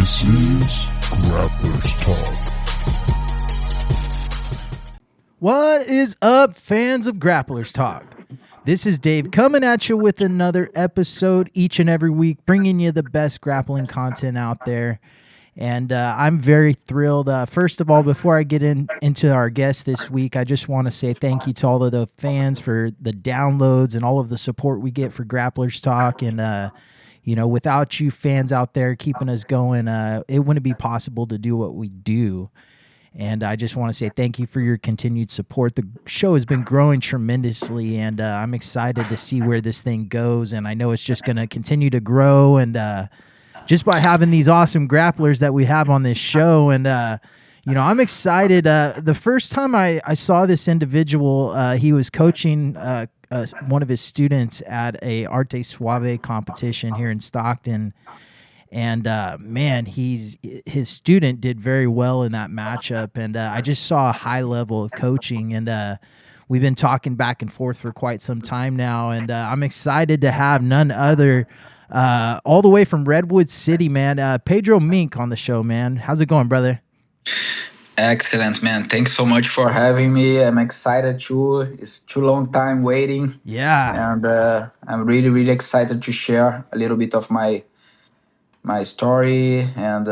This is Grapplers Talk. What is up, fans of Grapplers Talk? This is Dave coming at you with another episode each and every week, bringing you the best grappling content out there. And I'm very thrilled. First of all, before I get into our guest this week, I just want to say thank you to all of the fans for the downloads and all of the support we get for Grapplers Talk. And, without you fans out there keeping us going, it wouldn't be possible to do what we do. And I just want to say thank you for your continued support. The show has been growing tremendously, and I'm excited to see where this thing goes. And I know it's just going to continue to grow. And just by having these awesome grapplers that we have on this show. And, I'm excited. The first time I saw this individual, he was coaching one of his students at a Arte Suave competition here in Stockton. And, his student did very well in that matchup. And I just saw a high level of coaching. And we've been talking back and forth for quite some time now. And I'm excited to have none other all the way from Redwood City, man. Pedro Minc on the show, man. How's it going, brother? Excellent, man. Thanks so much for having me. I'm excited too. It's too long time waiting. Yeah. And I'm really, really excited to share a little bit of my story and,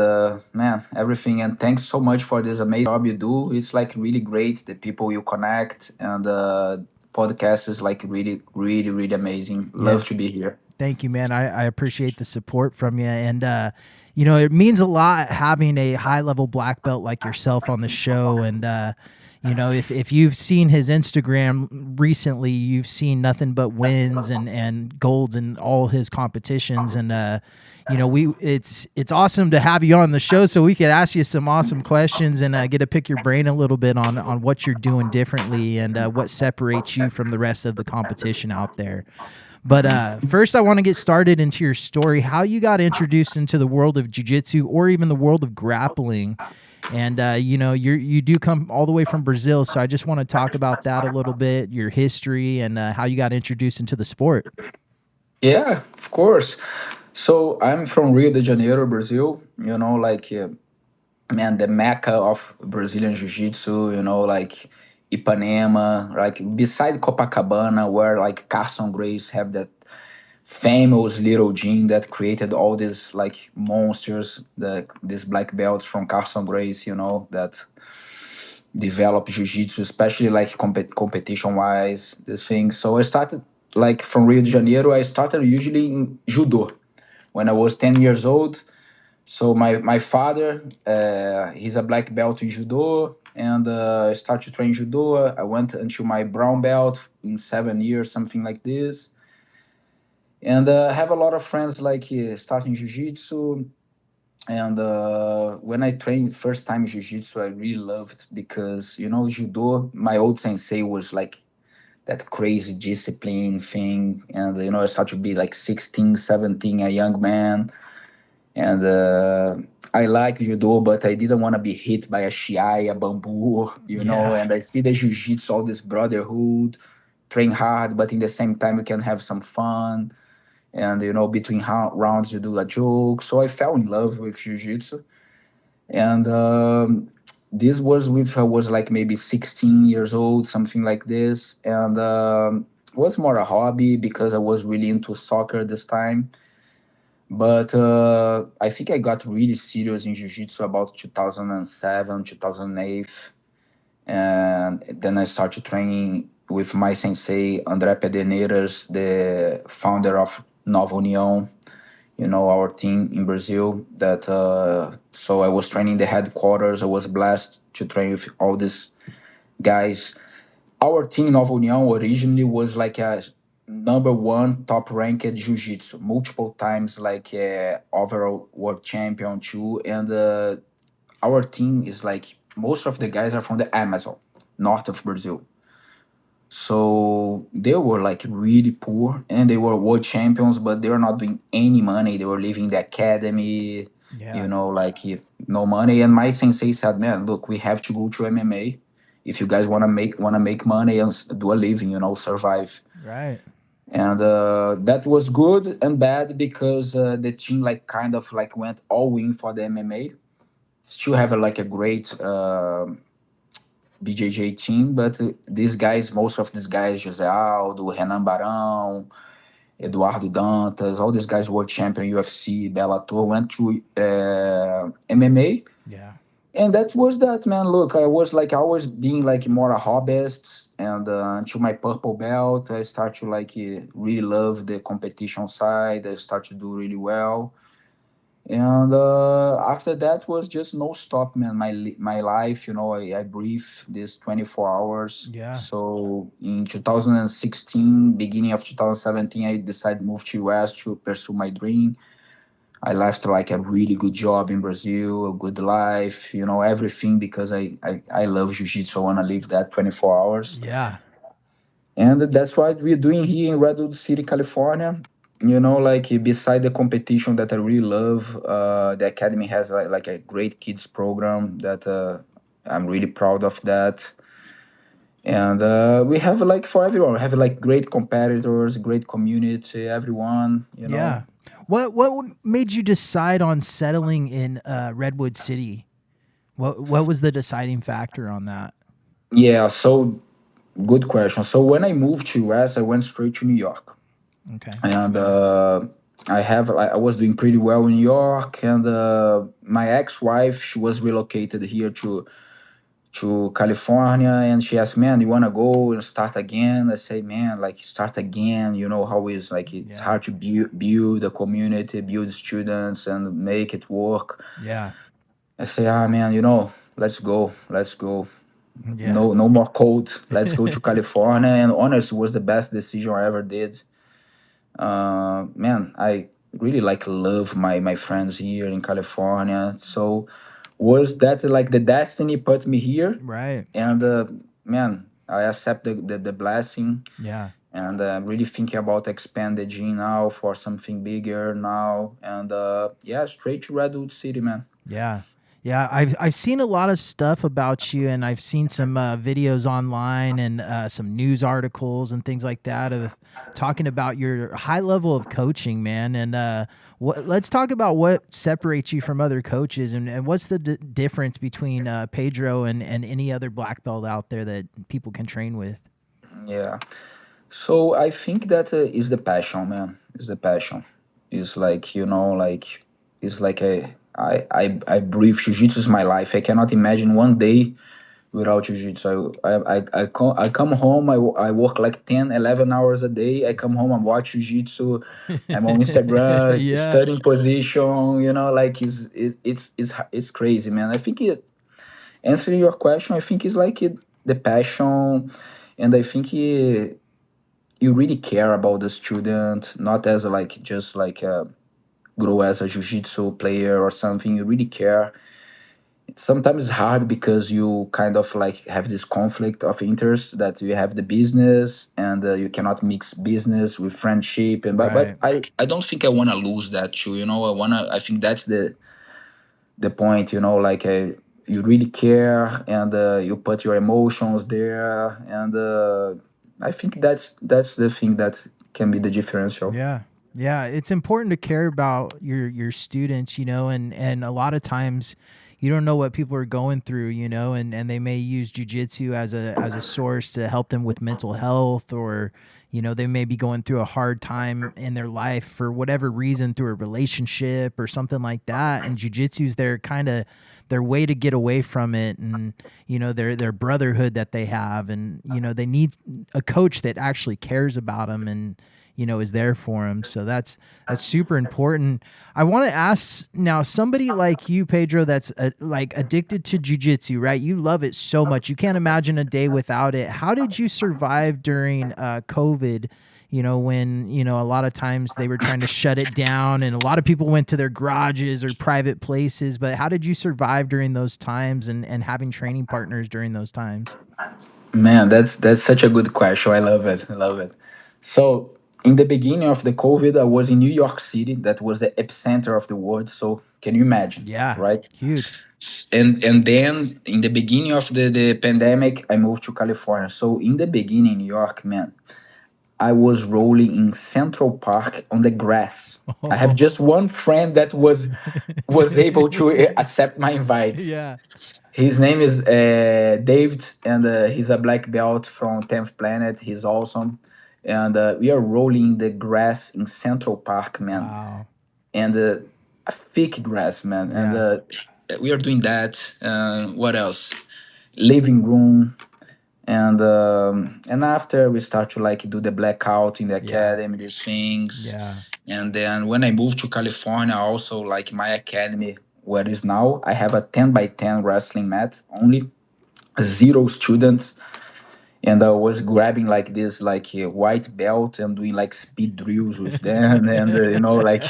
everything. And thanks so much for this amazing job you do. It's like really great, the people you connect, and podcast is like really, really, really amazing. Love to be here. Thank you, man. I appreciate the support from you. And, it means a lot having a high-level black belt like yourself on the show. And, if you've seen his Instagram recently, you've seen nothing but wins and golds in all his competitions. And, it's awesome to have you on the show so we could ask you some awesome questions and get to pick your brain a little bit on what you're doing differently and what separates you from the rest of the competition out there. But first, I want to get started into your story, how you got introduced into the world of jiu-jitsu or even the world of grappling. And, you do come all the way from Brazil, so I just want to talk about that a little bit, your history, and how you got introduced into the sport. Yeah, of course. So I'm from Rio de Janeiro, Brazil, the Mecca of Brazilian Jiu-jitsu, Ipanema, like beside Copacabana, where like Carson Grace have that famous little gym that created all these like monsters, these black belts from Carson Grace, that developed jiu-jitsu, especially like competition-wise, this thing. So I started like from Rio de Janeiro. I started usually in judo when I was 10 years old. So my father, he's a black belt in judo, and I started to train judo. I went until my brown belt in 7 years, something like this. And I have a lot of friends like starting jiu-jitsu. And when I trained first time jiu-jitsu, I really loved because, judo, my old sensei was like that crazy discipline thing. And, I started to be like 16, 17, a young man. And I like judo, but I didn't want to be hit by a shiai, a bamboo, know. And I see the jiu-jitsu, all this brotherhood, train hard, but in the same time we can have some fun. And, between rounds you do a joke. So I fell in love with jiu-jitsu. And this was I was like maybe 16 years old, something like this. And it was more a hobby because I was really into soccer this time. But I think I got really serious in jiu-jitsu about 2007, 2008. And then I started training with my sensei, André Pederneiras, the founder of Nova União, our team in Brazil. So I was training the headquarters. I was blessed to train with all these guys. Our team in Nova União originally was like a #1 top-ranked jiu-jitsu, multiple times like overall world champion too. And our team is like, most of the guys are from the Amazon, north of Brazil. So they were like really poor and they were world champions, but they were not doing any money. They were leaving the academy, no money. And my sensei said, man, look, we have to go to MMA if you guys want to make money and do a living, survive. Right. And that was good and bad because the team like kind of like went all in for the MMA. Still have like a great BJJ team, but these guys, most of these guys, José Aldo, Renan Barão, Eduardo Dantas, all these guys, world champion, UFC, Bellator, went to MMA. Yeah. And that was that, man. Look, I was like always being like more a hobbyist, and until my purple belt, I start to like really love the competition side. I start to do really well, and after that was just no stop, man. My life, I breathe this 24 hours. Yeah. So in 2016, beginning of 2017, I decided to move to US to pursue my dream. I left like a really good job in Brazil, a good life, everything because I love jiu-jitsu. I want to live that 24 hours. Yeah. And that's what we're doing here in Redwood City, California. Like beside the competition that I really love, the academy has like a great kids program that I'm really proud of that. And we have like for everyone, we have like great competitors, great community, everyone. Yeah. What made you decide on settling in Redwood City? What was the deciding factor on that? Yeah, so good question. So when I moved to US, I went straight to New York. Okay. And I was doing pretty well in New York, and my ex-wife, she was relocated here to California, and she asked, "Man, you wanna go and start again?" I say, "Man, like start again. You know how it's like it's Yeah. hard to build a community, build students, and make it work." Yeah. I say, man, let's go. Yeah. No more cold. Let's go to California. And honestly, it was the best decision I ever did. Man, I really like love my friends here in California. So was that like the destiny put me here? Right. And man, I accept the blessing, Yeah. and really thinking about expand the gene now for something bigger now. And yeah, straight to Redwood City, man. Yeah. Yeah, I've seen a lot of stuff about you, and I've seen some videos online and some news articles and things like that of talking about your high level of coaching, man. And let's talk about what separates you from other coaches, and what's the difference between Pedro and any other black belt out there that people can train with. Yeah. So I think that is the passion, man. Is the passion. It's like like it's like I breathe jiu-jitsu is my life. I cannot imagine one day without jiu-jitsu. I come home. I work like 10, 11 hours a day. I come home. I watch jiu-jitsu. I'm on Instagram Yeah. studying position. Like it's crazy, man. I think answering your question, I think it's like the passion, and I think you really care about the student, not as like just like grow as a jiu-jitsu player or something. You really care. Sometimes it's hard because you kind of like have this conflict of interest that you have the business, and you cannot mix business with friendship. And but Right. I don't think I want to lose that too. I think that's the point. Like you really care, and you put your emotions there, and I think that's the thing that can be the differential. Yeah. Yeah, it's important to care about your students, and a lot of times you don't know what people are going through, and they may use jujitsu as a source to help them with mental health, or they may be going through a hard time in their life for whatever reason, through a relationship or something like that, and jujitsu's their way to get away from it, and their brotherhood that they have, and they need a coach that actually cares about them and is there for him. So that's super important. I want to ask now, somebody like you, Pedro, that's like addicted to jujitsu, right? You love it so much. You can't imagine a day without it. How did you survive during COVID? When, a lot of times they were trying to shut it down and a lot of people went to their garages or private places, but how did you survive during those times and having training partners during those times? Man, that's such a good question. I love it. I love it. So in the beginning of the COVID, I was in New York City. That was the epicenter of the world. So can you imagine, Yeah. right? Huge. And then in the beginning of the pandemic, I moved to California. So in the beginning in New York, man, I was rolling in Central Park on the grass. I have Oh. just one friend that was able to accept my invite. Yeah. His name is David, and he's a black belt from 10th Planet. He's awesome. And we are rolling the grass in Central Park, man. Wow. And a thick grass, man. And Yeah. we are doing that. What else? Living room. And after we start to like do the blackout in the Yeah. academy, these things. Yeah. And then when I moved to California, also like my academy, where it is now, I have a 10 by 10 wrestling mat, only zero students. And I was grabbing like this, like a white belt and doing like speed drills with them. And, like,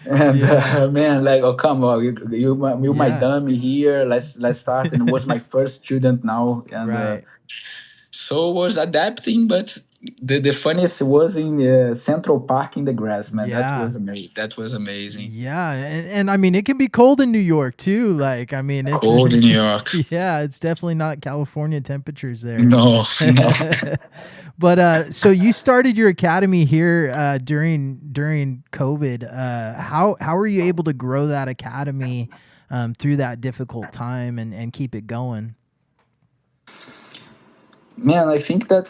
and Yeah. man, like, oh, come on, you my Yeah. dummy here. Let's start. And it was my first student now. And, Right. so was adapting, but the funniest was in Central Park in the grass, man. That Yeah. was amazing. That was amazing. Yeah, and I mean it can be cold in New York too. Like I mean it's Cold in New York. yeah, it's definitely not California temperatures there. No, no. But so you started your academy here during COVID. How were you able to grow that academy through that difficult time and keep it going? Man, I think that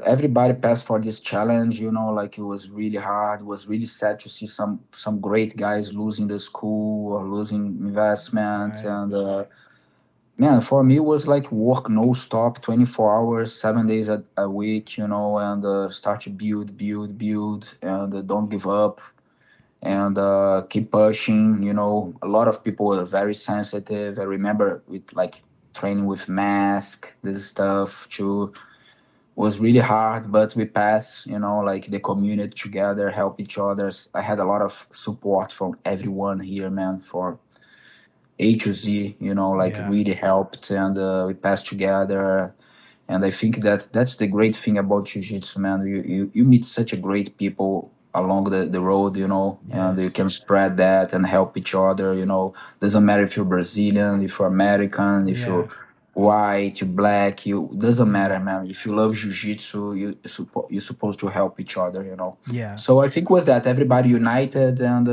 everybody passed for this challenge. Like it was really hard. It was really sad to see some great guys losing the school or losing investments. Right. And man, for me, it was like work no stop, 24 hours, 7 days a week. And start to build, and don't give up, and keep pushing. A lot of people were very sensitive. I remember with like training with mask, this stuff too was really hard, but we passed. Like the community together, help each other. I had a lot of support from everyone here, man, for A to Z. Like Yeah. really helped, and we passed together. And I think that that's the great thing about jiu-jitsu, man. You meet such a great people along the road, and you Yes. can spread that and help each other. Doesn't matter if you're Brazilian, if you're American, if you're Yeah. white, you black, you doesn't Yeah. matter, man. If you love jiu-jitsu, you're supposed to help each other. Yeah. So I think was that everybody united, and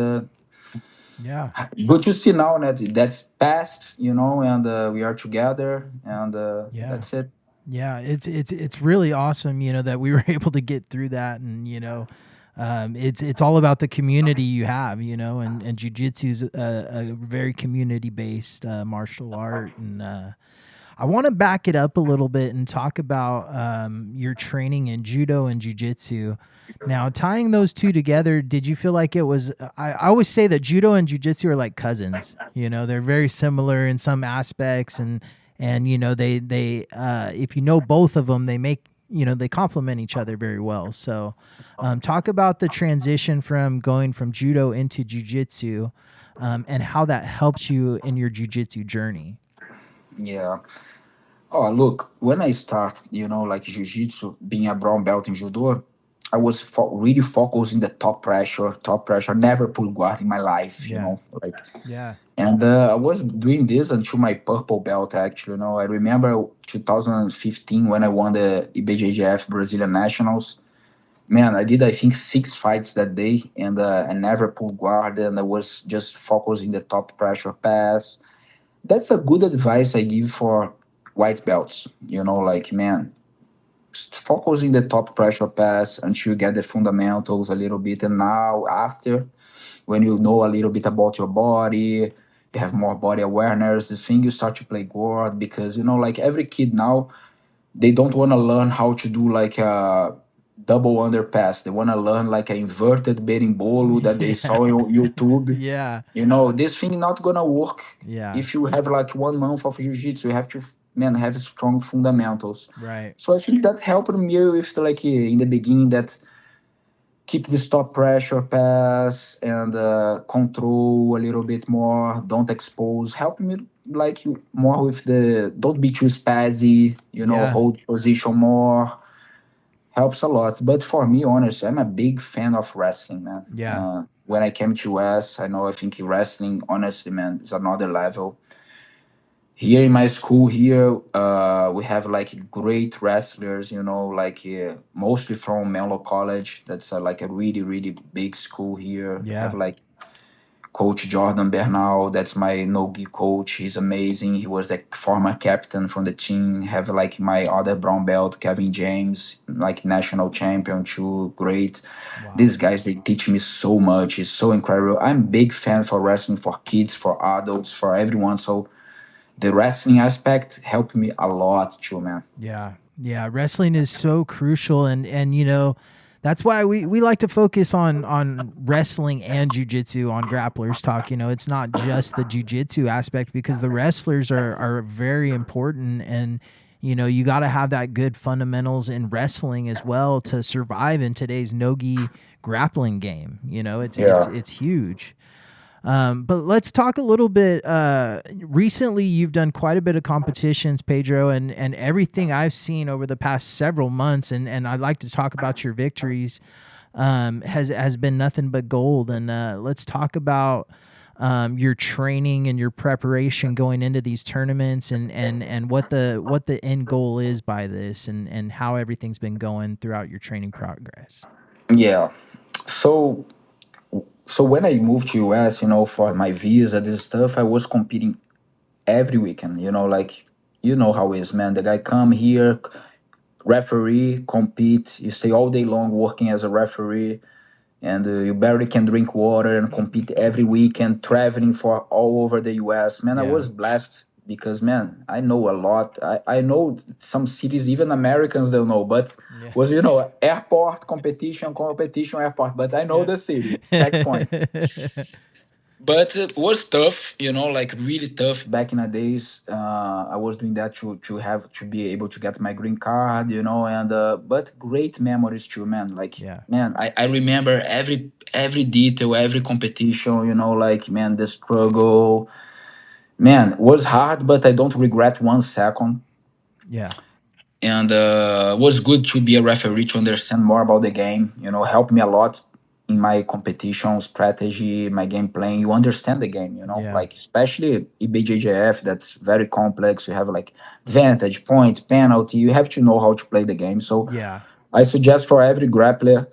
Yeah. good to see now that that's past, and we are together, and Yeah. that's it. Yeah, it's really awesome, that we were able to get through that, and it's all about the community you have, and jujitsu is a very community based martial art, and I want to back it up a little bit and talk about your training in judo and jujitsu. Now, tying those two together, did you feel like it was? I always say that judo and jujitsu are like cousins. They're very similar in some aspects, and they if you know both of them, they make they complement each other very well. So, talk about the transition from going from judo into jujitsu, and how that helps you in your jujitsu journey. Yeah. Oh, look, when I start, like jiu-jitsu, being a brown belt in judo, I was really focused in the top pressure, never pull guard in my life, Yeah, like, yeah, and I was doing this until my purple belt, actually. I remember 2015 when I won the IBJJF Brazilian Nationals. Man, I did, I think, 6 fights that day, and I never pulled guard, and I was just focused in the top pressure pass. That's a good advice I give for white belts. Like, man, focus in the top pressure pass until you get the fundamentals a little bit. And now, after, when you know a little bit about your body, you have more body awareness, this thing, you start to play guard, because, like every kid now, they don't want to learn how to do like a double underpass. They want to learn like an inverted berimbolo that they yeah, saw on YouTube. yeah, This thing not gonna work yeah. if you have like 1 month of jiu-jitsu. You have to, man, have strong fundamentals. Right. So I think that helped me with like in the beginning, that keep the stop pressure pass, and control a little bit more, don't expose, help me like more with the don't be too spazzy, Yeah, hold position more, helps a lot. But for me, honestly, I'm a big fan of wrestling, man. yeah, When I came to US, I think wrestling, honestly, man, is another level. here in my school here, we have like great wrestlers, like mostly from Menlo College. That's like a really, really big school here. We have Yeah. like Coach Jordan Bernal, that's my no-gi coach. He's amazing. He was the former captain from the team. Have like my other brown belt, Kevin James, like national champion too. Great. Wow. These guys, they teach me so much. It's so incredible. I'm big fan for wrestling for kids, for adults, for everyone. So the wrestling aspect helped me a lot too, man. Yeah. Yeah. Wrestling is so crucial, and that's why we like to focus on wrestling and jujitsu on Grapplers Talk. It's not just the jujitsu aspect, because the wrestlers are very important, and you got to have that good fundamentals in wrestling as well to survive in today's nogi grappling game. Yeah. It's huge. But let's talk a little bit. Recently, you've done quite a bit of competitions, Pedro, and everything I've seen over the past several months, and I'd like to talk about your victories. Has been nothing but gold. And let's talk about your training and your preparation going into these tournaments, and what the end goal is by this, and how everything's been going throughout your training progress. Yeah. So so when I moved to US, for my visa, this stuff, I was competing every weekend, like you know how it is, man. The guy come here, referee, compete, you stay all day long working as a referee, and you barely can drink water and compete every weekend, traveling for all over the US. Man, I Yeah. was blessed because, man, I know a lot. I know some cities even Americans don't know, but Yeah. was, airport, competition, airport, but I know Yeah. the city, checkpoint. But it was tough, like really tough back in the days. I was doing that to have to be able to get my green card, and but great memories too, man. Like, Yeah. man, I remember every detail, every competition, like, man, the struggle, man, was hard, but I don't regret 1 second. Yeah. And was good to be a referee to understand more about the game. Helped me a lot in my competition strategy, my game playing. You understand the game, Yeah. like especially IBJJF, that's very complex. You have like vantage point, penalty. You have to know how to play the game. So Yeah. I suggest for every grappler,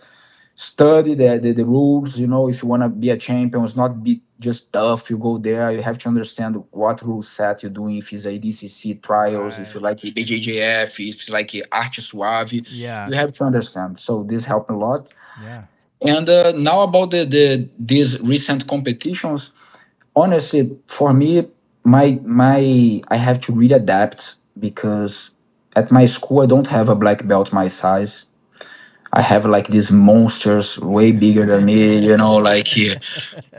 study the rules. If you want to be a champion, it's not be just tough. You go there, you have to understand what rule set you're doing. If it's a DCC trials, if you Right. like BJJF, if it's like Arte Suave, Yeah. you have to understand. So this helped a lot. Yeah. And now about these recent competitions, honestly, for me, my I have to really adapt because at my school I don't have a black belt my size. I have like these monsters way bigger than me, like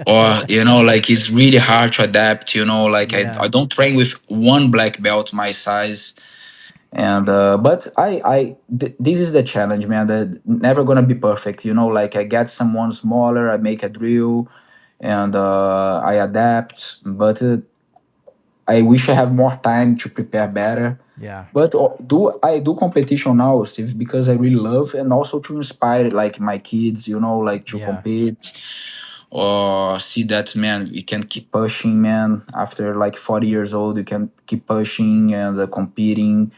or like it's really hard to adapt, like I Yeah. don't train with one black belt my size. And but this is the challenge, man. That never gonna be perfect, like I get someone smaller, I make a drill, and I adapt, but I wish I have more time to prepare better. Yeah. But do I do competition now, Steve, because I really love, and also to inspire like my kids, like to Yeah. compete or see that, man, you can keep pushing, man. After like 40 years old, you can keep pushing and competing,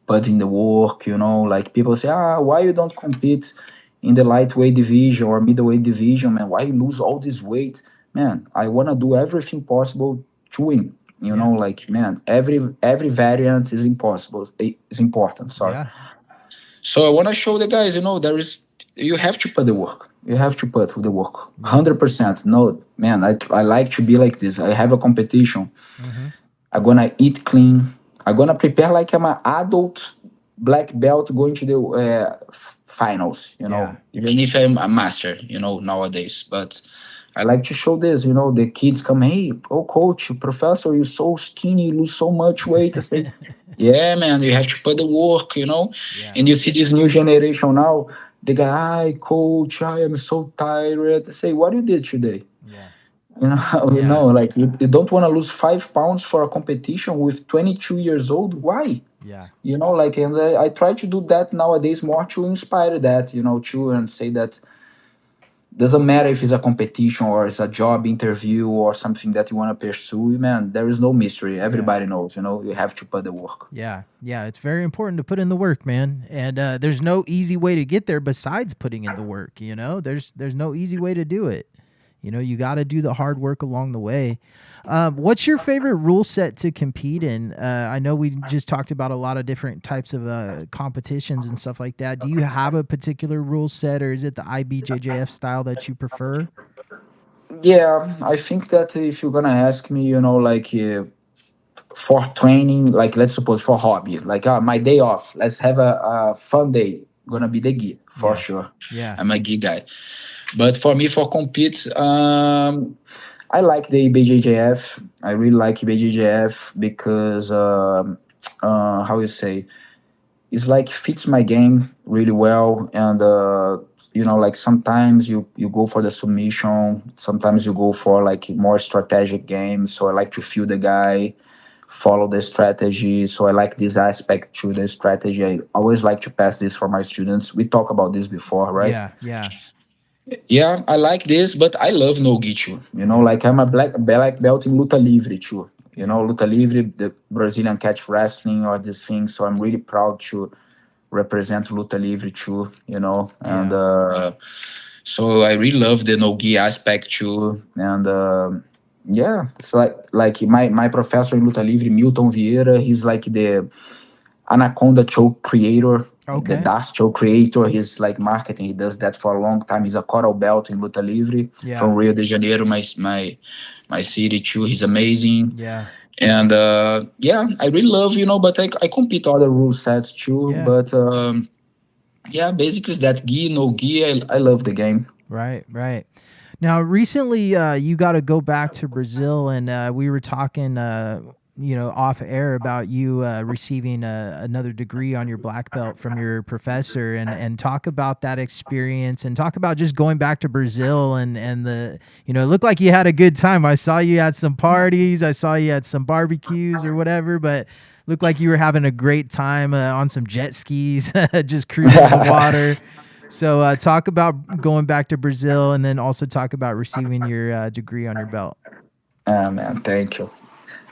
putting the work, like people say, why you don't compete in the lightweight division or middleweight division, man? Why you lose all this weight? Man, I want to do everything possible to win. Yeah. Like, man, every variant is impossible. Is important. Sorry. Yeah. So I want to show the guys, you have to put the work. You have to put the work. Yeah. 100%. No, man, I like to be like this. I have a competition. Mm-hmm. I'm gonna eat clean. I'm gonna prepare like I'm an adult black belt going to the finals. Yeah. Even if I'm a master, nowadays. But I like to show this. The kids come, hey, oh coach, professor, you're so skinny, you lose so much weight. I say, yeah, man, you have to put the work. Yeah. And you see this new generation now. The guy, hi, coach, I am so tired. I say, what you did today? Yeah. No, Yeah. like you don't want to lose 5 pounds for a competition with 22 years old. Why? Yeah. Like, and I try to do that nowadays more to inspire that, too, and say that doesn't matter if it's a competition or it's a job interview or something that you want to pursue, man. There is no mystery. Yeah. Everybody knows, you have to put the work. Yeah, yeah, it's very important to put in the work, man. And there's no easy way to get there besides putting in the work. There's no easy way to do it. You got to do the hard work along the way. What's your favorite rule set to compete in? I know we just talked about a lot of different types of competitions and stuff like that. Do you have a particular rule set, or is it the IBJJF style that you prefer? Yeah, I think that if you're gonna ask me, like for training, like let's suppose for hobby, like my day off, let's have a fun day. Gonna be the gi for Yeah, sure. yeah, I'm a gi guy. But for me, for compete, I like the IBJJF. I really like IBJJF because how you say, it's like fits my game really well. And like sometimes you go for the submission, sometimes you go for like more strategic games. So I like to feel the guy, follow the strategy. So I like this aspect to the strategy. I always like to pass this for my students. We talked about this before, right? yeah, yeah, Yeah, I like this, but I love no gi too. yeah, Like I'm a black belt in luta livre too. yeah, Luta livre, the Brazilian catch wrestling or this thing. So I'm really proud to represent luta livre too. And yeah. so I really love the no gi aspect too. And yeah, it's like my professor in luta livre, Milton Vieira. He's like the Anaconda choke creator, the Okay. Dust choke creator. He's like marketing. He does that for a long time. He's a coral belt in luta livre Yeah, from Rio de Janeiro, my city too. He's amazing. yeah, And yeah, I really love, but I compete other rule sets too. yeah. But yeah, basically it's that gi, no gi. I love the game. Right, right. Now, recently, you got to go back to Brazil, and we were talking, off air about you receiving another degree on your black belt from your professor, and talk about that experience, and talk about just going back to Brazil, and it looked like you had a good time. I saw you at some parties, I saw you at some barbecues or whatever, but looked like you were having a great time on some jet skis, just cruising the water. So talk about going back to Brazil, and then also talk about receiving your degree on your belt. Man, thank you.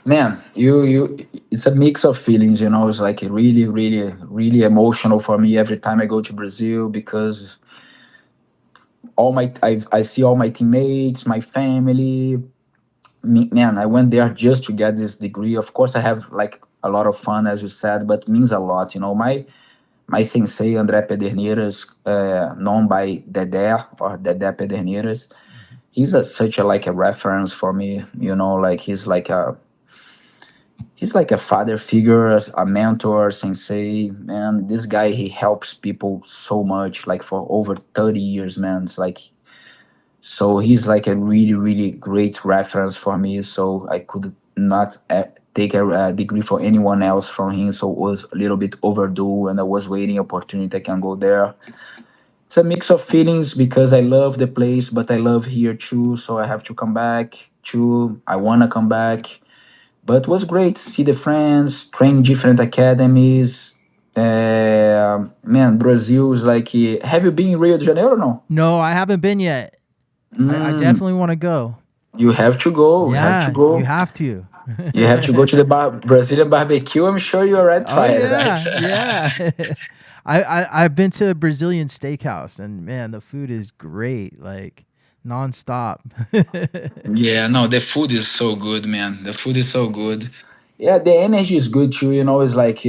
Man, it's a mix of feelings, It's like really, really, really emotional for me every time I go to Brazil because I see all my teammates, my family. Man, I went there just to get this degree. Of course, I have like a lot of fun, as you said, but means a lot. My sensei André Pederneiras, known by Dedé or Dedé Pederneiras, he's such a like a reference for me. Like he's like a father figure, a mentor, sensei. Man, this guy he helps people so much, like for over 30 years, man. It's like so he's like a really, really great reference for me. So I could not take a degree for anyone else from him. So it was a little bit overdue, and I was waiting opportunity I can go there. It's a mix of feelings because I love the place, but I love here too. So I have to come back too. I wanna come back, but it was great to see the friends, train different academies. Man, Brazil is like. Have you been in Rio de Janeiro? Or no. No, I haven't been yet. I definitely want to go. You have to go. You have to Yeah, you go. have to. You have to go to the Brazilian barbecue. I'm sure you already Oh tried it, right? yeah, yeah. I've been to a Brazilian steakhouse, and man, the food is great, like nonstop. Yeah, no, the food is so good, man. The food is so good. Yeah, the energy is good too. It's like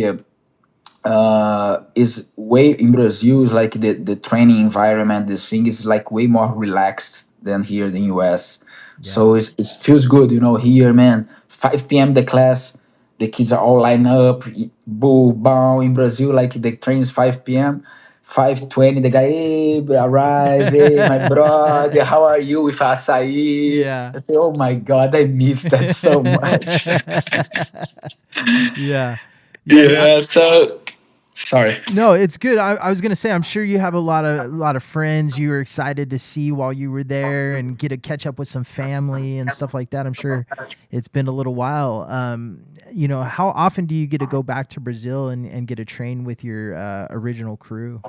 is way in Brazil is like the training environment. This thing is like way more relaxed than here in the US. Yeah, So it feels good, here, man. 5 p.m. the class, the kids are all lined up, boo, bow. In Brazil, like the train is 5 p.m. 5:20, the guy, hey, arrive, hey, my brother, how are you with açaí? yeah. I say, oh my God, I miss that so much. Yeah, yeah. Yeah, so sorry. No, it's good. I was gonna say, I'm sure you have a lot of friends you were excited to see while you were there, and get to catch up with some family and stuff like that. I'm sure it's been a little while. How often do you get to go back to Brazil and get to train with your original crew?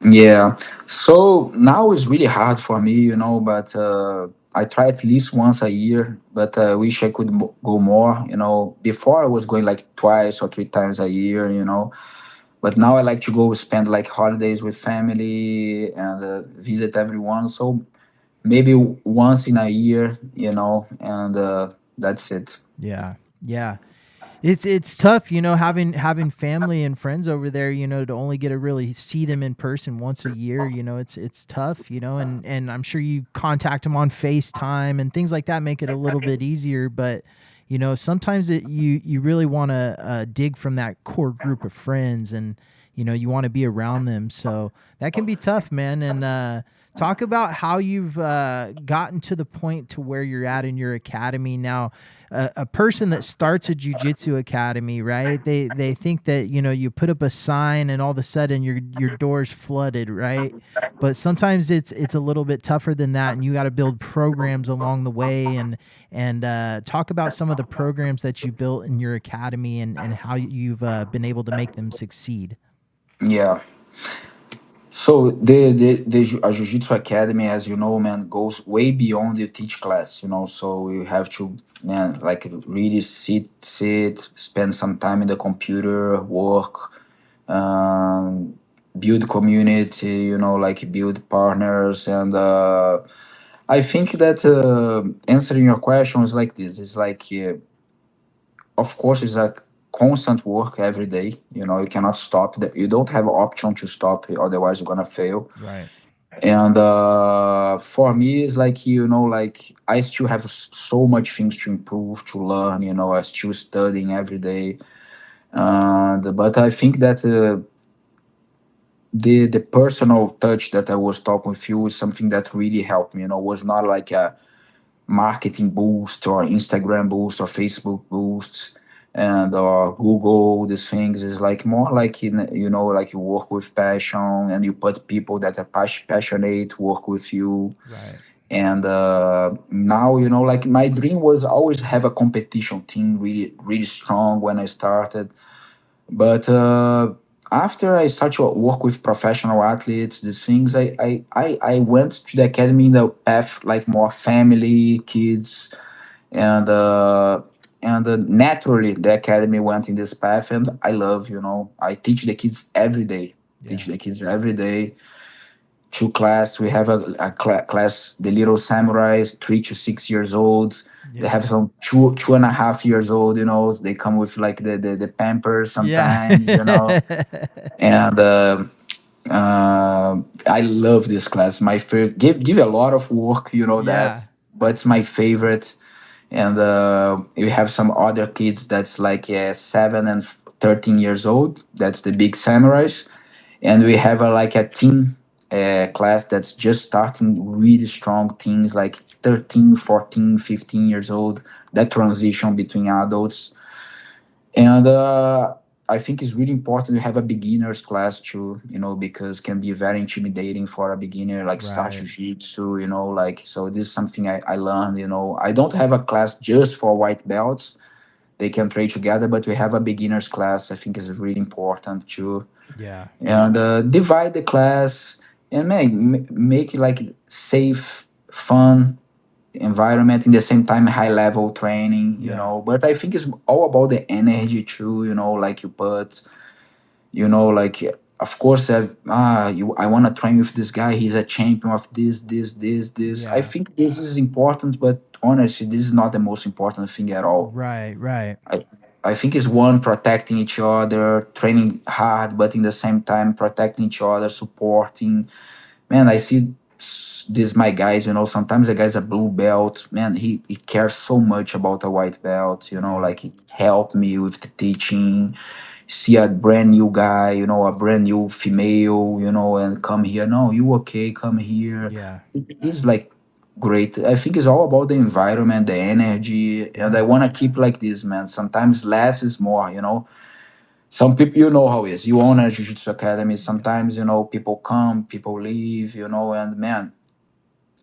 Yeah. So now it's really hard for me, but I try at least once a year, but I wish I could go more. Before I was going like twice or three times a year. But now I like to go spend like holidays with family and visit everyone. So maybe once in a year, and that's it. Yeah. Yeah. It's tough, having family and friends over there, to only get to really see them in person once a year. It's tough, and I'm sure you contact them on FaceTime and things like that make it a little bit easier. But sometimes you really want to dig from that core group of friends, and you want to be around them. So that can be tough, man. And talk about how you've gotten to the point to where you're at in your academy now. A person that starts a jujitsu academy, right? They think that you put up a sign and all of a sudden your door's flooded, right? But sometimes it's a little bit tougher than that, and you got to build programs along the way, and talk about some of the programs that you built in your academy, and how you've been able to make them succeed. Yeah. So a Jiu-Jitsu Academy, as you know, man, goes way beyond the teach class. So you have to, man, like really sit, spend some time in the computer, work, build community, like build partners. And I think that answering your question is like this. It's like, of course, it's a constant work every day. You cannot stop. You don't have an option to stop, otherwise you're gonna fail. Right. And for me, it's like, like I still have so much things to improve, to learn. I still studying every day. And but I think that the personal touch that I was talking with you is something that really helped me. Was not like a marketing boost or Instagram boost or Facebook boosts and Google. These things is like more like like you work with passion and you put people that are passionate work with you. Right. And now like my dream was always have a competition team really really strong when I started. But after I started to work with professional athletes, these things, I went to the academy in the path like more family, kids, and naturally the academy went in this path, and I love, I teach the kids every day. Yeah. Teach the kids every day. Two class. We have a class, the little samurais, 3 to 6 years old. They Yeah. have some two and a half years old. They come with like the Pampers Yeah. sometimes. And I love this class. My favorite. Give a lot of work, Yeah. but it's my favorite. And we have some other kids that's like 7 and 13 years old. That's the big samurais. And we have like a teen class that's just starting, really strong teens like 13, 14, 15 years old, that transition between adults. And I think it's really important to have a beginners class too, because can be very intimidating for a beginner, like start Right. jiu-jitsu, like, so this is something I learned. I don't have a class just for white belts. They can train together, but we have a beginners class. I think is really important too. Yeah. And divide the class and make it like safe, fun environment, in the same time high level training, Yeah. but I think it's all about the energy too, like you put, like, of course, I want to train with this guy, he's a champion of this. I Yeah. think this is important, but honestly this is not the most important thing at all. Right. Right. I think it's one, protecting each other, training hard, but in the same time protecting each other, supporting. Man, I see this my guys. Sometimes the guy's a blue belt. Man, he cares so much about a white belt. Yeah. Like he helped me with the teaching. See a brand new guy, a brand new female, and come here. No, you okay? Come here. Yeah. It's like great. I think it's all about the environment, the energy, and I Yeah. want to keep like this, man. Sometimes less is more. Some people, how it is. You own a jiu-jitsu academy. Yeah. Sometimes, people come, people leave, and man,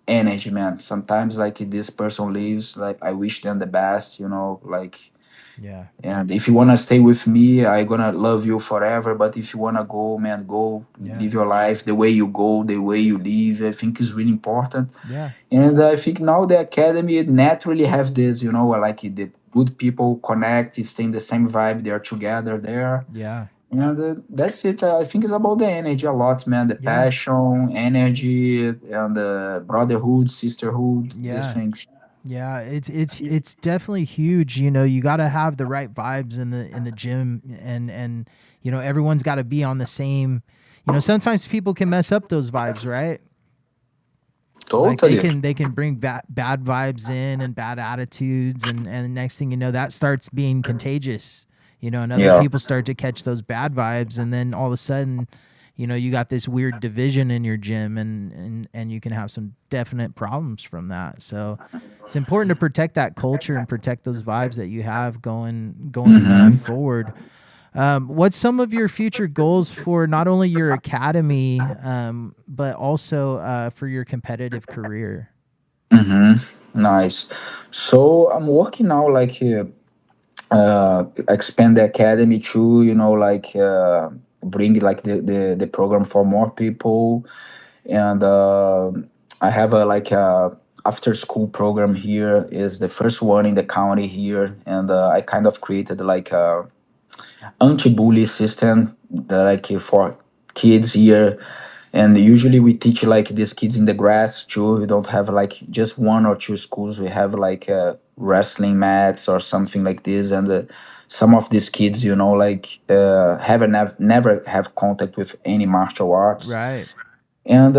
energy, man. Sometimes like this person leaves, like I wish them the best, like Yeah. And if you wanna stay with me, I gonna love you forever. But if you wanna go, man, go Yeah. live your life the way you go, the way you live. I think is really important. Yeah. And I think now the academy naturally have this, like the good people connect, stay in the same vibe, they're together there. Yeah. And that's it. I think it's about the energy a lot, man. The Yeah. passion, energy, and brotherhood, sisterhood, these Yeah. things. Yeah, it's definitely huge. You know, you got to have the right vibes in the gym, and you know everyone's got to be on the same. You know, sometimes people can mess up those vibes, right? Like Totally. they can bring bad vibes in and bad attitudes, and the next thing you know, that starts being contagious. You know, and other Yeah. people start to catch those bad vibes, and then all of a sudden, you know, you got this weird division in your gym, and you can have some definite problems from that. So it's important to protect that culture and protect those vibes that you have going Hmm. forward. What's some of your future goals for not only your academy, but also for your competitive career? Hmm. Nice. So I'm working now, like expand the academy to, bring like the program for more people. And I have a like a after school program here, is the first one in the county here. And I kind of created like a anti-bully system that like for kids here. And usually we teach like these kids in the grass too. We don't have like just one or two schools. We have like wrestling mats or something like this. And some of these kids, haven't never have contact with any martial arts. Right. And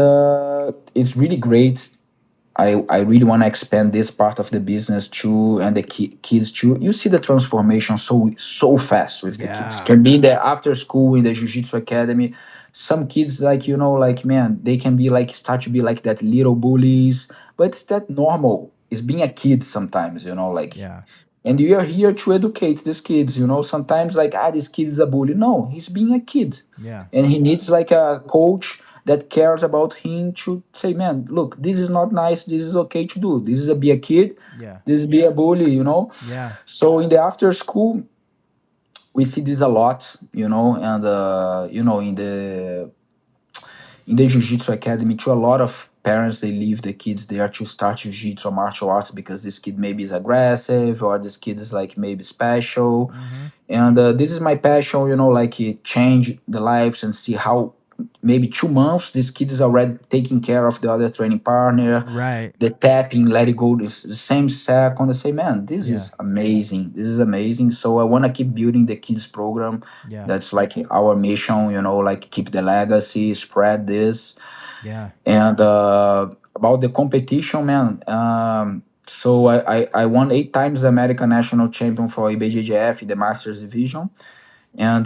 it's really great. I really want to expand this part of the business too, and the kids too. You see the transformation so fast with the kids. Yeah. Can be there after school in the jiu-jitsu academy. Some kids, like, like, man, they can be like start to be like that little bullies, but it's that normal. It's being a kid sometimes, like. Yeah. And you are here to educate these kids. Sometimes like, this kid is a bully. No, he's being a kid, Yeah. and he needs like a coach that cares about him to say, man, look, this is not nice, this is okay to do, this is a be a kid, Yeah. this is be a bully. Yeah. So in the after school we see this a lot, and in the jiu-jitsu academy too, a lot of parents, they leave the kids there to start jiu-jitsu or martial arts because this kid maybe is aggressive, or this kid is like maybe special. Mm-hmm. And this is my passion, like change the lives and see how maybe 2 months this kid is already taking care of the other training partner, Right. the tapping, let it go this the same second. I say, man, this Yeah. is amazing, this is amazing. So I want to keep building the kids program. Yeah. That's like our mission, like keep the legacy, spread this. Yeah. And about the competition, man, so I won 8 times the American national champion for IBJJF in the Masters division. And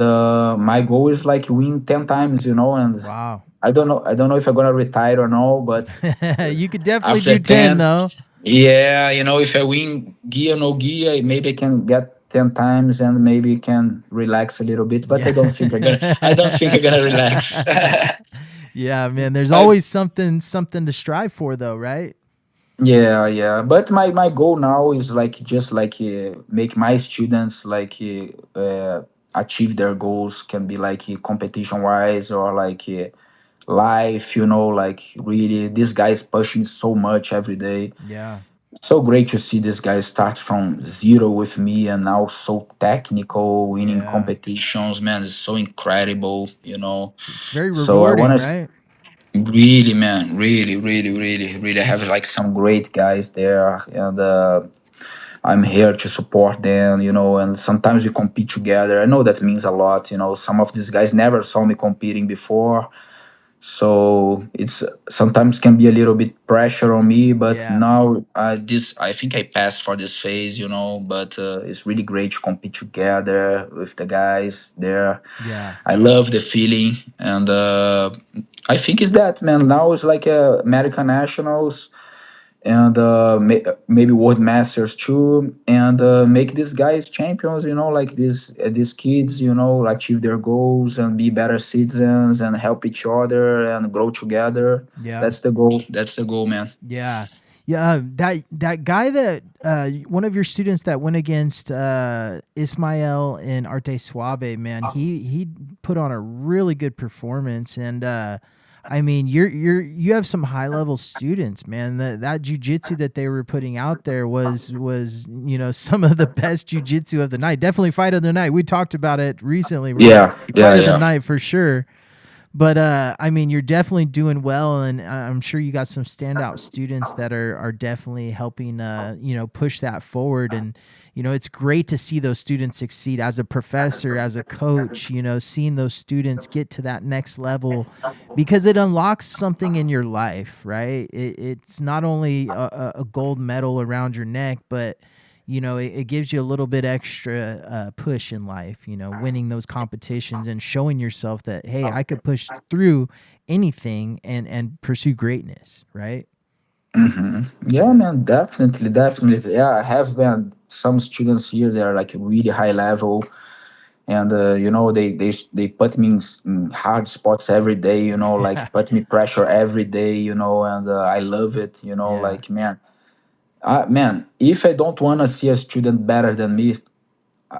my goal is like win 10 times, and Wow. I don't know if I'm gonna retire or no, but You could definitely after do 10 10, though. yeah, if I win gear no gear, maybe I can get 10 times and maybe can relax a little bit, but Yeah. I don't think I'm gonna relax. Yeah, man. There's I always something to strive for though, right? Yeah, yeah. But my goal now is like just like make my students like achieve their goals. Can be like competition wise or like life. Like really, this guy's pushing so much every day. Yeah. So great to see this guy start from zero with me and now so technical, winning Yeah. competitions. Man, it's so incredible. It's very So I rewarding, want to. right? Really, man, really, really, really, really have like some great guys there, and I'm here to support them, and sometimes we compete together. I know that means a lot, some of these guys never saw me competing before, so it's sometimes can be a little bit pressure on me, but Yeah. now this I think I passed for this phase, but it's really great to compete together with the guys there. Yeah. I love the feeling, and I think it's that, man. Now it's like American nationals and maybe world masters too, and make these guys champions. Like these kids, achieve their goals and be better citizens and help each other and grow together. Yeah. That's the goal. That's the goal, man. Yeah. Yeah, that guy that one of your students that went against Ismael and Arte Suave, man, he put on a really good performance, and I mean, you have some high level students, man. That jujitsu that they were putting out there was some of the best jujitsu of the night. Definitely fight of the night. We talked about it recently, right? Yeah, yeah, Fight of the yeah. night for sure. But I mean, you're definitely doing well, and I'm sure you got some standout students that are definitely helping, push that forward. And it's great to see those students succeed as a professor, as a coach. Seeing those students get to that next level, because it unlocks something in your life, right? It's not only a gold medal around your neck, but it gives you a little bit extra push in life, winning those competitions and showing yourself that, hey, I could push through anything and pursue greatness, right? Yeah, man, definitely, definitely. Yeah, I have been some students here that are like really high level, and they put me in hard spots every day. Like put me pressure every day. And I love it. Yeah. Like man, if I don't want to see a student better than me,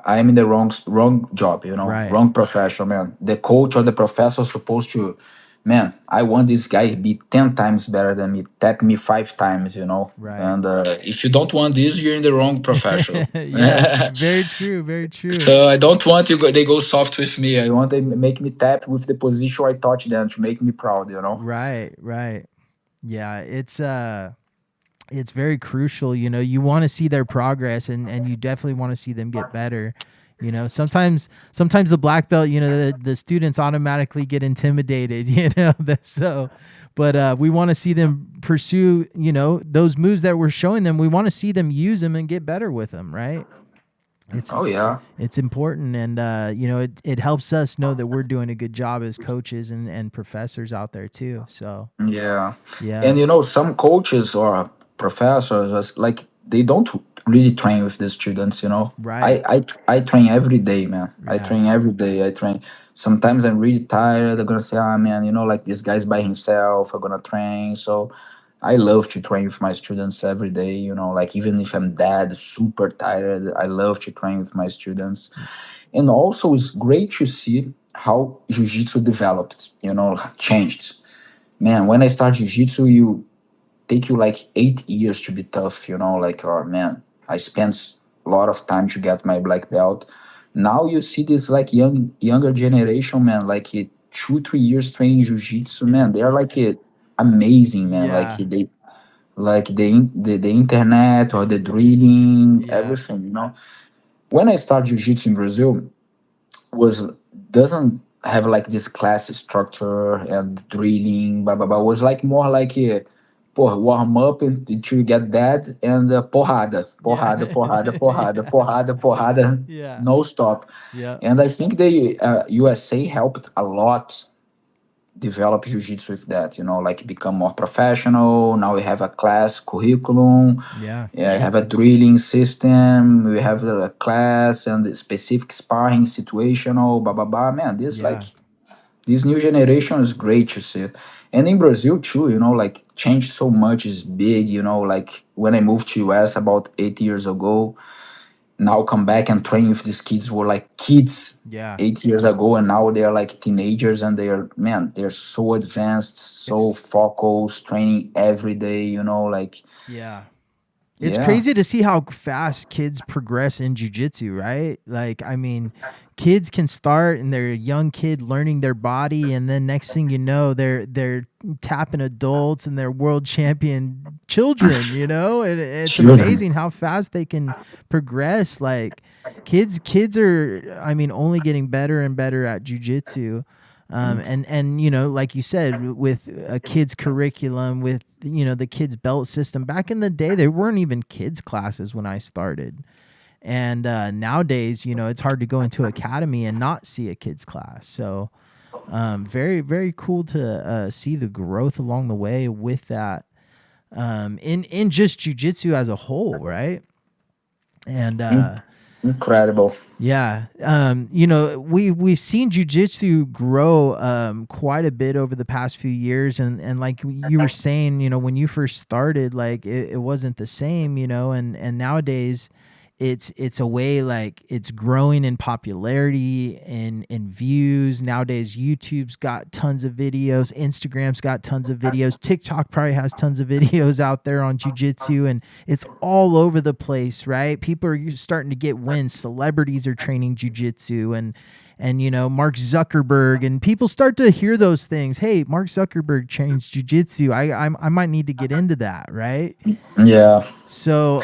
I am in the wrong job, Right. wrong profession, man. The coach or the professor is supposed to, man, I want this guy to be 10 times better than me, tap me 5 times. Right. And if you don't want this, you're in the wrong profession. Yeah. Very true. Very true. So I don't want they go soft with me. I want them make me tap with the position I taught them to make me proud. Right. Right. Yeah. It's very crucial. You want to see their progress, and you definitely want to see them get better. Sometimes the black belt, the students automatically get intimidated, so, but we want to see them pursue, those moves that we're showing them. We want to see them use them and get better with them, right? It's Oh yeah. it's important, and it helps us know that we're doing a good job as coaches and professors out there too. So Yeah, yeah. and some coaches or professors like they don't really train with the students. Right. I train every day, man. I Yeah. train every day. I train. Sometimes I'm really tired. I'm gonna say, ah, man, like this guy's by himself. I'm gonna train. So I love to train with my students every day. Like even if I'm dead, super tired, I love to train with my students. And also, it's great to see how jiu-jitsu developed. Changed. Man, when I start jiu-jitsu, you take you like 8 years to be tough, like, oh man, I spent a lot of time to get my black belt. Now you see this like younger generation, man, like 2 3 years training jiu-jitsu, man, they are like amazing, man. Like Yeah. the internet or the drilling, Yeah. everything. When I started jiu-jitsu in Brazil, was doesn't have like this class structure and drilling, blah blah blah. Was like more like warm up until you get dead and porrada, Yeah. porrada, porrada, porrada, porrada, porrada, Yeah. no stop. Yeah. And I think the USA helped a lot develop jiu-jitsu with that, like become more professional. Now we have a class curriculum, Yeah. yeah, have a drilling system, we have a class and the specific sparring situational, blah blah blah. Man, Yeah. this new generation is great to see. And in Brazil too, like changed so much, is big. Like when I moved to US about 8 years ago, now come back and train with these kids who were like kids Yeah. 8 years ago, and now they are like teenagers, and they're so advanced, so It's focused, training every day. Like yeah. It's yeah, crazy to see how fast kids progress in jujitsu, right? Like, I mean, kids can start and they're a young kid learning their body, and then next thing you know, they're tapping adults and they're world champion children. And it's children. amazing how fast they can progress. Like, kids are, I mean, only getting better and better at jujitsu. And like you said, with a kid's curriculum, with the kids belt system, back in the day there weren't even kids classes when I started, and nowadays it's hard to go into academy and not see a kids class. So very, very cool to see the growth along the way with that, in just jiu-jitsu as a whole, right? And Incredible. Yeah. We've seen jujitsu grow quite a bit over the past few years, and like you were saying, when you first started, like it wasn't the same, and nowadays it's a way, like it's growing in popularity and in views. Nowadays YouTube's got tons of videos, Instagram's got tons of videos, TikTok probably has tons of videos out there on jujitsu, and it's all over the place, right? People are starting to get wins. Celebrities are training jujitsu, and Mark Zuckerberg, and people start to hear those things. Hey, Mark Zuckerberg trains jujitsu. I might need to get into that, right? Yeah. So,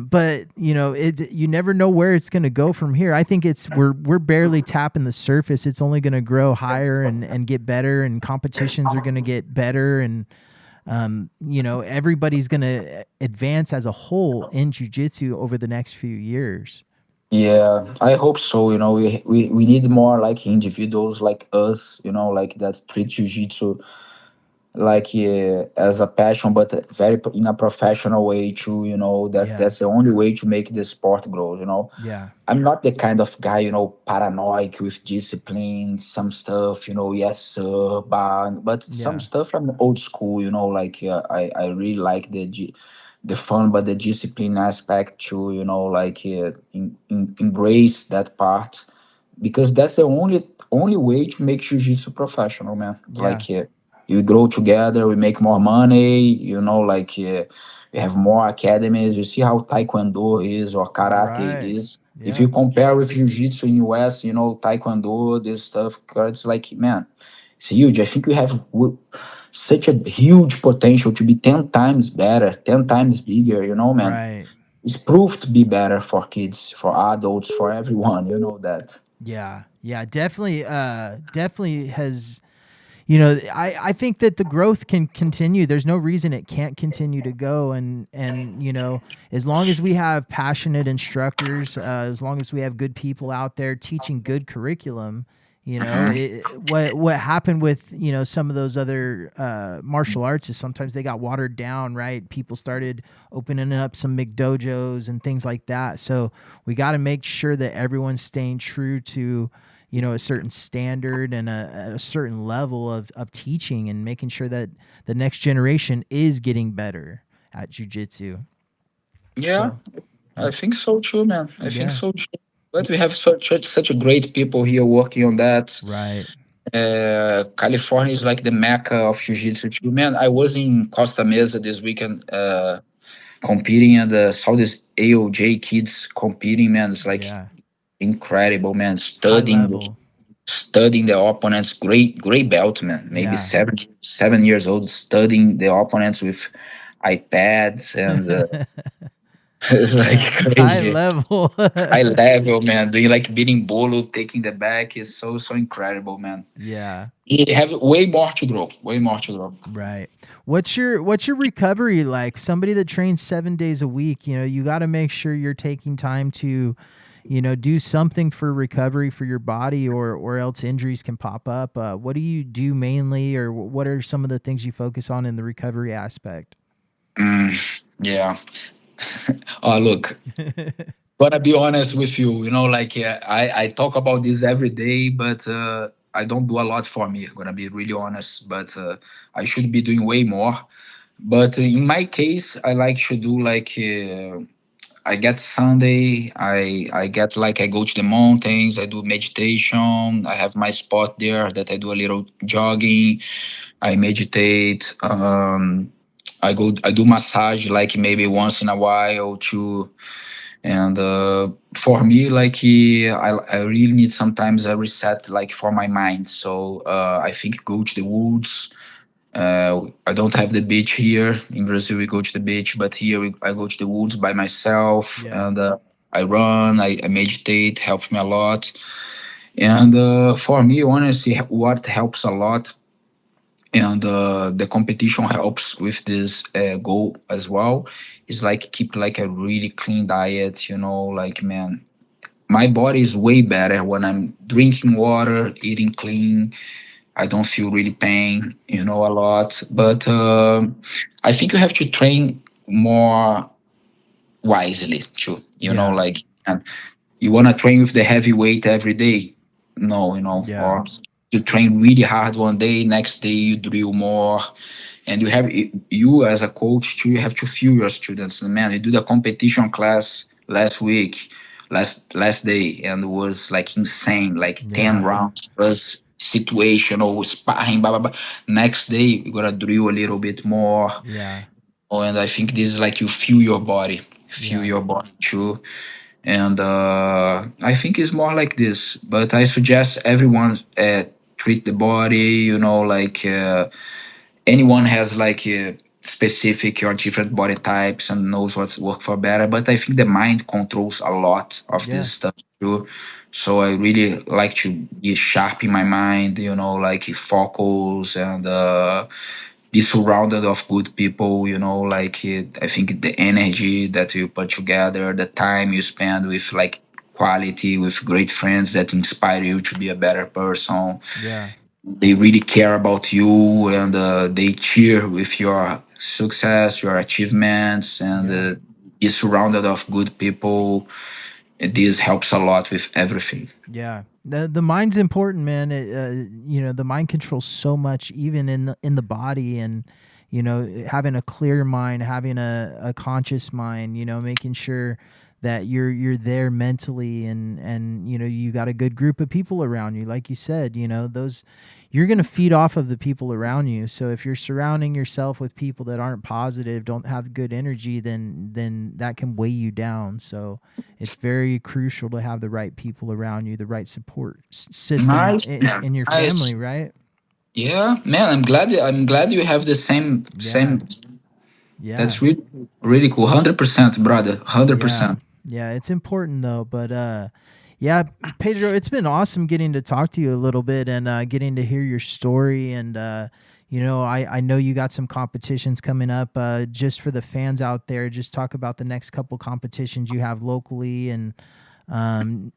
but you never know where it's going to go from here. I think we're barely tapping the surface. It's only going to grow higher and get better, and competitions are going to get better, and everybody's going to advance as a whole in jiu-jitsu over the next few years. Yeah, I hope so. We need more like individuals like us, like that treat jiu-jitsu like as a passion, but in a professional way too. Yeah. That's the only way to make the sport grow. Yeah. I'm not the kind of guy, paranoid with discipline, some stuff, yes, sir, but some Yeah. stuff I'm old school, like I really like the fun, but the discipline aspect too, like embrace that part, because that's the only way to make jiu-jitsu professional, man. Yeah. Like we grow together, we make more money, like we have more academies. You see how taekwondo is or karate Right. is. If Yeah. you compare with jiu-jitsu in US, taekwondo, this stuff, it's like, man, it's huge. I think we have such a huge potential to be 10 times better, 10 times bigger, man. Right. It's proved to be better for kids, for adults, for everyone, that. Yeah. Yeah. Definitely has. I think that the growth can continue. There's no reason it can't continue to go. And as long as we have passionate instructors, as long as we have good people out there teaching good curriculum, what happened with some of those other martial arts is sometimes they got watered down, right? People started opening up some McDojos and things like that. So we got to make sure that everyone's staying true to a certain standard and a certain level of teaching, and making sure that the next generation is getting better at jujitsu. Yeah, So, I think so too, man. I think yeah, so too. But we have such a great people here working on that. right. California is like the mecca of jiu-jitsu too. Man, I was in Costa Mesa this weekend competing, and saw these AOJ kids competing. Man, it's like Yeah. incredible, man. High Studying level. studying the opponents. Great belt, man. Maybe Yeah. 7 years old, studying the opponents with iPads, and it's Yeah. like High crazy. level. High level, man. Doing like beating bolo, taking the back is so incredible, man. Yeah. You have way more to grow. Way more to grow. Right. What's your recovery like? Somebody that trains 7 days a week, you got to make sure you're taking time to, do something for recovery for your body, or else injuries can pop up. What do you do mainly, or what are some of the things you focus on in the recovery aspect? Yeah. Oh, look. Gonna be honest with you. Like I talk about this every day, but I don't do a lot for me. Gonna be really honest, but I should be doing way more. But in my case, I like to do like I get Sunday. I get like I go to the mountains. I do meditation. I have my spot there that I do a little jogging. I meditate. I do massage like maybe once in a while too. And for me, like I really need sometimes a reset, like for my mind. So I think go to the woods. I don't have the beach here in Brazil. We go to the beach, but here I go to the woods by myself, Yeah. and I run. I meditate. Helps me a lot. And for me, honestly, what helps a lot, and the competition helps with this goal as well, is like keep like a really clean diet. Like, man, my body is way better when I'm drinking water, eating clean. I don't feel really pain, a lot. But I think you have to train more wisely too. Yeah. Like You want to train with the heavy weight every day? No, Yeah. or you train really hard one day, next day you drill more. And you as a coach too, you have to feel your students. Man, you do the competition class last week, last day, and it was like insane, like 10 Yeah. rounds plus situational sparring, blah blah blah. Next day you're gonna drill a little bit more. Yeah. Oh, and I think this is like you feel Yeah. your body too. And I think it's more like this. But I suggest everyone treat the body, like anyone has like a specific or different body types and knows what's work for better. But I think the mind controls a lot of Yeah. this stuff too. So I really like to be sharp in my mind, like focus and be surrounded of good people, like I think the energy that you put together, the time you spend with like quality, with great friends that inspire you to be a better person. Yeah. They really care about you, and they cheer with your success, your achievements, and Yeah. be surrounded of good people. This helps a lot with everything. Yeah. The mind's important, man. The mind controls so much, even in the body, and having a clear mind, having a conscious mind, making sure that you're there mentally, and you got a good group of people around you, like you said. Those you're going to feed off of the people around you. So if you're surrounding yourself with people that aren't positive, don't have good energy, then that can weigh you down. So it's very crucial to have the right people around you, the right support system Nice, man. in your Nice. family, right? Yeah, man. I'm glad you have the same Yeah. same. Yeah. That's really really cool. 100%, brother. hundred Yeah. percent. Yeah, it's important though, but yeah, Pedro, it's been awesome getting to talk to you a little bit, and getting to hear your story, and I know you got some competitions coming up. Just for the fans out there, just talk about the next couple competitions you have locally, and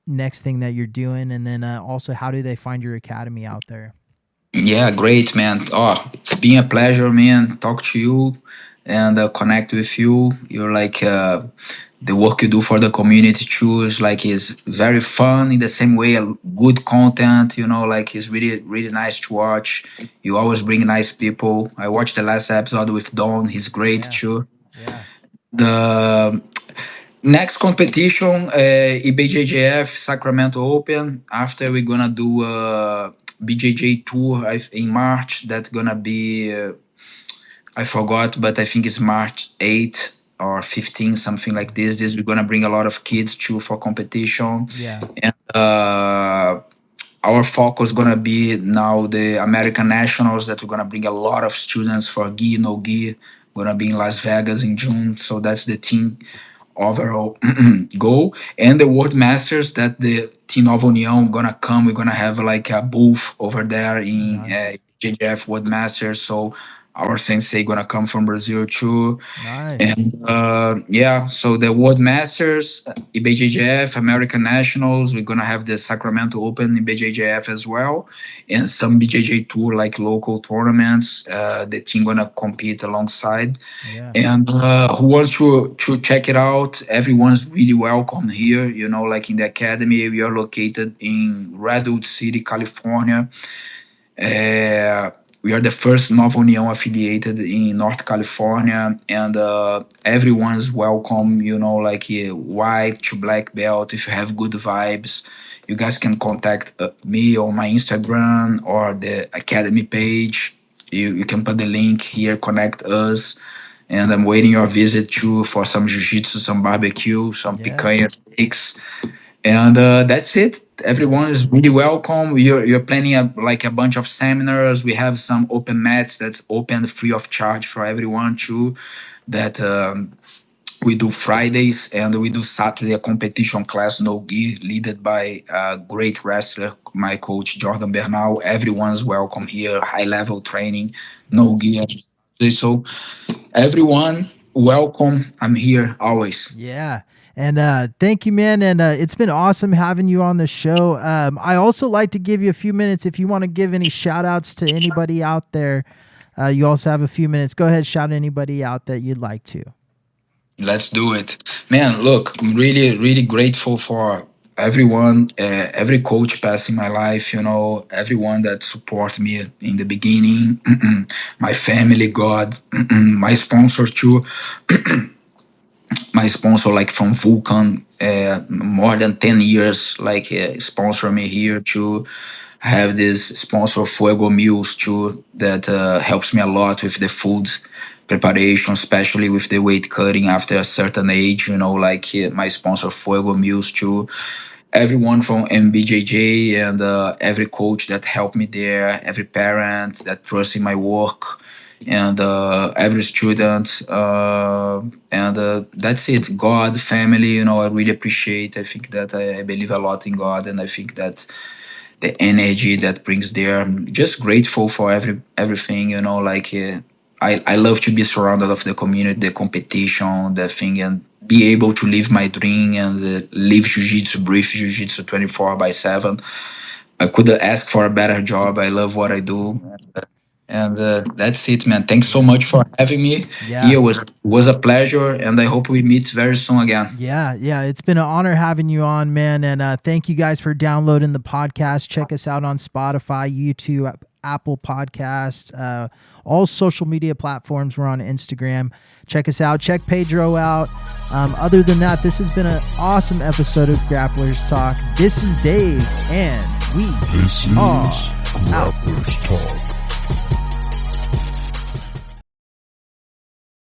next thing that you're doing, and then also how do they find your academy out there? Yeah, great, man. Oh, it's been a pleasure, man. Talk to you and connect with you. You're like the work you do for the community too is very fun in the same way. Good content, like it's really really nice to watch. You always bring nice people. I watched the last episode with Don. He's great Yeah. too. Yeah. The next competition, IBJJF Sacramento Open. After we're gonna do a BJJ tour in March. That's gonna be I forgot, but I think it's March 8th or 15th, something like this. This we're gonna bring a lot of kids too for competition, Yeah. and our focus gonna be now the American Nationals that we're gonna bring a lot of students for gi no gi. Gonna be in Las Vegas in June, so that's the team overall goal. And the World Masters that the Team of Union gonna come. We're gonna have like a booth over there in Nice. JJF World Masters. So our sensei gonna come from Brazil too. Nice. And yeah, so the World Masters, IBJJF, American Nationals, we're gonna have the Sacramento Open IBJJF as well, and some BJJ tour like local tournaments. The team gonna compete alongside. Yeah. And who wants to check it out? Everyone's really welcome here. Like in the academy, we are located in Redwood City, California. Uh, we are the first Nova União affiliated in North California, and everyone's welcome. Like white to black belt. If you have good vibes, you guys can contact me on my Instagram or the academy page. You can put the link here, connect us. And I'm waiting your visit too for some jiu-jitsu, some barbecue, some Yeah. picanha steaks, and that's it. Everyone is really welcome. You're planning like a bunch of seminars. We have some open mats that's open free of charge for everyone too. That we do Fridays, and we do Saturday a competition class no gi, led by a great wrestler, my coach Jordan Bernal. Everyone's welcome here. High level training, no Nice. gi. So everyone, welcome. I'm here always. Yeah. And thank you, man. And it's been awesome having you on the show. I also like to give you a few minutes if you want to give any shout outs to anybody out there. You also have a few minutes. Go ahead, shout anybody out that you'd like to. Let's do it. Man, look, I'm really, really grateful for everyone, every coach passing my life, everyone that support me in the beginning, my family, God, my sponsor too, my sponsor like from Vulcan, more than 10 years, like sponsor me here too. I have this sponsor Fuego Meals too that helps me a lot with the food preparation, especially with the weight cutting after a certain age. Like my sponsor Fuego Meals too. Everyone from MBJJ and every coach that helped me there, every parent that trusts in my work, and every student, and that's it. God, family, I really appreciate. I think that I believe a lot in God, and I think that the energy that brings there. I'm just grateful for everything, like I love to be surrounded of the community, the competition, the thing, and be able to live my dream and live jiu-jitsu, breathe jiu-jitsu 24/7. I couldn't ask for a better job. I love what I do. And that's it, man. Thanks so much for having me. Yeah. Here was a pleasure, and I hope we meet very soon again. Yeah. It's been an honor having you on, man. And thank you guys for downloading the podcast. Check us out on Spotify, YouTube, Apple Podcasts, all social media platforms. We're on Instagram. Check us out. Check Pedro out. Other than that, this has been an awesome episode of Grapplers Talk. This is Dave, and we This is are out. Grapplers Talk.